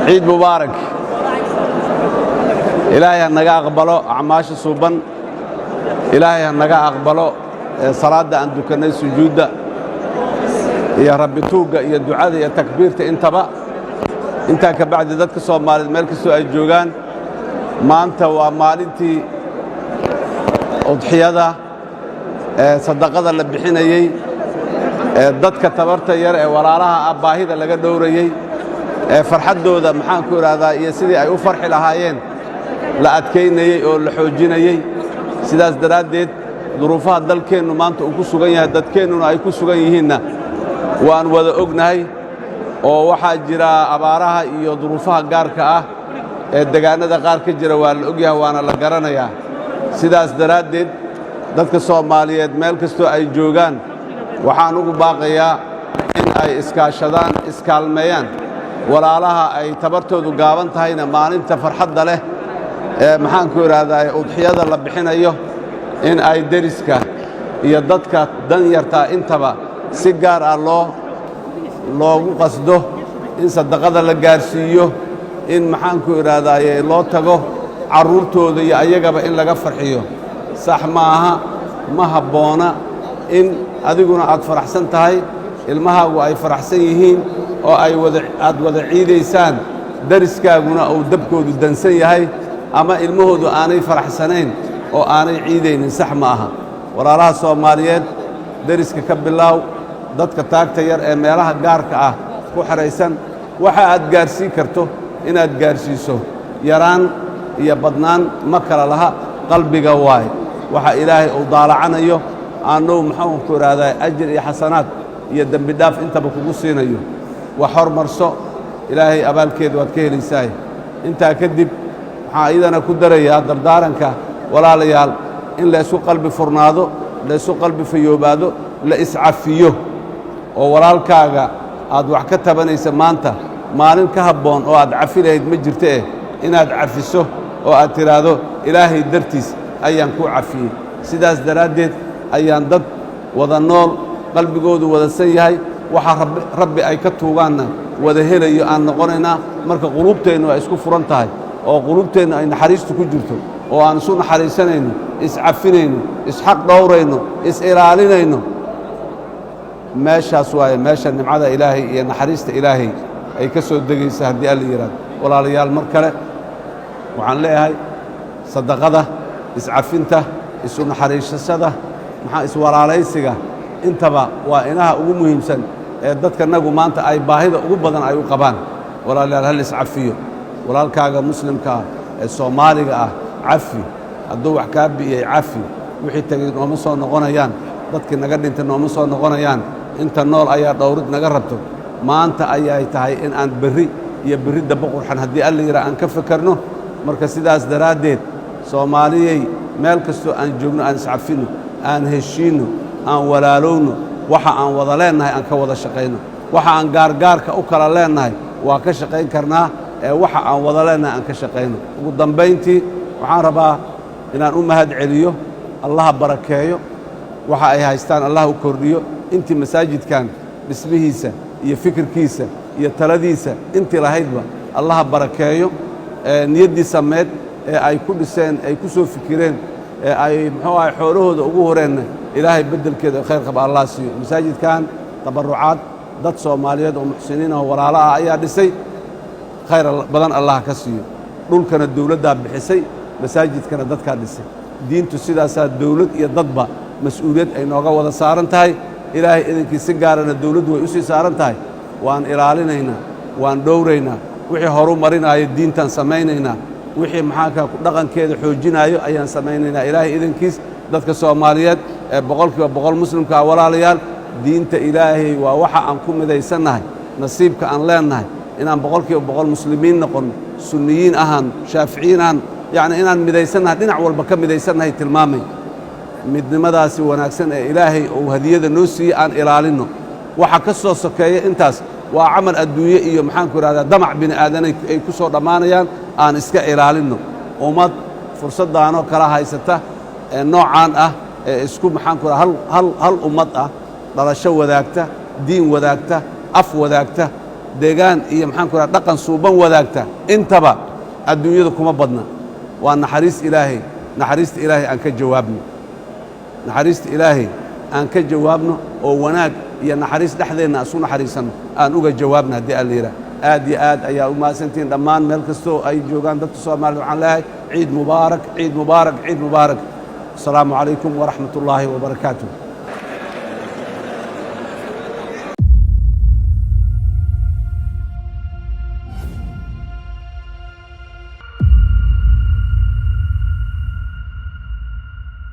عيد مبارك إلهي أننا أقبله أعماش صوبا إلهي أننا أقبله صلاة عندك الناس سجودة يا رب توقع يا دعاء يا تكبيرت انت بقى انت كبعد ذاتك صومال مالك سؤال جوغان ما انت ومالنتي أضحية صدقة اللي بحينيي dadka tabarta yar ee walaalaha abaahida laga dhowrayay farxadooda maxaan ku iraadaa iyo sidii ay u farxi lahaayeen la adkeynayay oo la xoojinayay sidaas daraadeed duruufaha dalkeennu maanta uu ku sugan yahay dadkeennuna ay ku sugan yihiinna waan wada ognahay oo waxaa jira abaaraha iyo duruufaha gaarka ah ee deegaanada qaar ka jira waa la ogyahay waana la garanayaa sidaas daraadeed dadka Soomaaliyeed meel kastoo ay joogaan waxaan ugu baaqayaa in ay iskaashadaan iskaalmeeyaan walaalaha ay tabartoodu gaaban tahayna maalinta farxadda leh ee maxaan ku iraadaa udxiyada la bixinayo in ay deriska iyo dadka dan yarta intaba si gaar ah loogu qasdo in sadaqada la gaarsiiyo in maxaan ku iraadaa loo tago caruurtooda iyo ayagaba in laga farxiyo sax maaha ma habboona in adiguna aad faraxsan tahay ilmahaagu ay faraxsan yihiin oo aad wada ciidaysaan dariskaaguna uu dabkoodu dansan yahay ama ilmahoodu aanay faraxsanayn oo aanay ciidaynin sax ma aha walaalaha Soomaaliyeed dariska ka bilaaw dadka taagta yar ee meelaha gaarka ah ku xareysan waxa aad gaarsiin karto inaad gaarsiiso yaraan iyo badnaan ma kala laha qalbiga waay waxa ilaahay uu daalacanayo aanoo maxaan ku iraadaa ajir iyo xasanaad iyo dambi dhaaf intaba kugu siinayo wax hormarso ilaahay abaalkeed waad ka helaysaa inta kadib waxa idana ku darayaa dardaaranka walaalayaal in la isku qalbi furnaado la isku qalbi fayoobaado la iscafiyo oo walaalkaaga aad wax ka tabanaysa maanta maalin ka habboon oo aad cafilayd ma jirto inaad cafiso oo aad tiraado ilaahay dartiis ayaan ku cafiyay sidaas daraadeed ayaan dad wada nool qalbigoodu wada san yahay waxa rabbi ay ka tuugaana wada helayo aan noqonayna marka qulubteenu ay isku furan tahay oo qulubteenu ay naxariistu ku jirto oo aan soo naxariisanayno iscafinayno isxaq dhowrayno is ilaalinayno meeshaas waaye meesha nimcada ilaahay iyo naxariista ilaahay ay ka soo degaysa haddii alla yiraahdo walaalayaal mar kale waxaan leeyahay sadaqada iscafinta isu naxariisashada maxaa iswalaalaysiga intaba waa inaha ugu muhiimsan ee dadkanagu maanta ay baahida ugu badan ay u qabaan walaalayaal hal iscafiyo walaalkaaga muslimka ee Soomaaliga ah cafi hadduu wax ka biyay cafi wixii tagay nooma soo noqonayaan dadkii naga dhintay nooma soo noqonayaan inta nool ayaa dhowrid naga rabto maanta ayay tahay in aan berri iyo berri daba qurxan haddii alla yira aan ka fakarno marka sidaas daraadeed Soomaaliyay meel kasto aan joogno aan iscafino aan heshiino aan walaalowno waxa aan wada leenahay aan ka wada shaqeyno waxa aan gaargaarka u kala leenahay waa ka shaqeyn karnaa ee waxa aan wada leenahay aan ka shaqeyno ugu dambeyntii waxaan rabaa inaan u mahad celiyo Allah barakeeyo waxa ay haystaan Allah u kordhiyo intii masaajidkan dhismihiisa iyo fikirkiisa iyo taladiisa intii lahaydba Allah barakeeyo niyadii sameed ee ay ku dhiseen ay ku soo fikireen ee ay muxuu ahay xoolahooda ugu horeen ilaahay bedelkeeda khayr qaba Allah siiyo masaajidkan tabarucaad dad Soomaaliyeed oo muxsiniin ah walaalaha ayaa dhisay khayr badan Allah ka siiyo dhulkana dawladda bixisay masaajidkana dadka dhisay diintu sidaas dawlad iyo dadba mas'uuliyad ay nooga wada saaran tahay ilaahay idinkii si gaarana dawladdu way u sii saaran tahay waan ilaalinaynaa waan dhowraynaa wixii horu marinaayo diintaan samaynaynaa wixii maxaanka dhaqankeeda xoojinaayo ayaan samaynaynaa ilaahay idinkiis dadka Soomaaliyeed ee boqolkiiba boqol muslimka walaalayaal diinta ilaahay waa waxa aan ku midaysannahay nasiibka aan leenahay inaan boqolkiiba boqol muslimiin noqon sunniyiin ahaan shaaficiyiin ahaan yacni inaan midaysannahay dhinac walba ka midaysannahay tilmaamay midnimadaasi wanaagsan ee ilaahay uu hadiyada noo siiyey aan ilaalinno waxa ka soo sokeeya intaas waa camal adduunye iyo maxaanku idhahdaa damac bini aadan ay ku soo dhammaanayaan aan iska ilaalinno ummad fursaddaanoo kala haysata ee noocaan ah ee isku maxaanku idhahdaa hal ummad ah dhalasho wadaagta diin wadaagta af wadaagta deegaan iyo maxaanku idhahdaa dhaqan suuban wadaagta intaba adduunyada kuma badna waa naxariis ilaahay naxariista ilaahay aan ka jawaabno naxariista ilaahay aan ka jawaabno oo wanaag iyo naxariis dhexdeenna isu naxariisanno aan uga jawaabno haddii aan la yidhaah aad iyo aad ayaa u mahadsantihiin dhammaan meel kastoo ay joogaan dadka Soomaaliya waxaan leeyahay ciid mubaarak ciid mubaarak ciid mubaarak asalaamu calaykum waraxmat ullaahi wabarakaatuh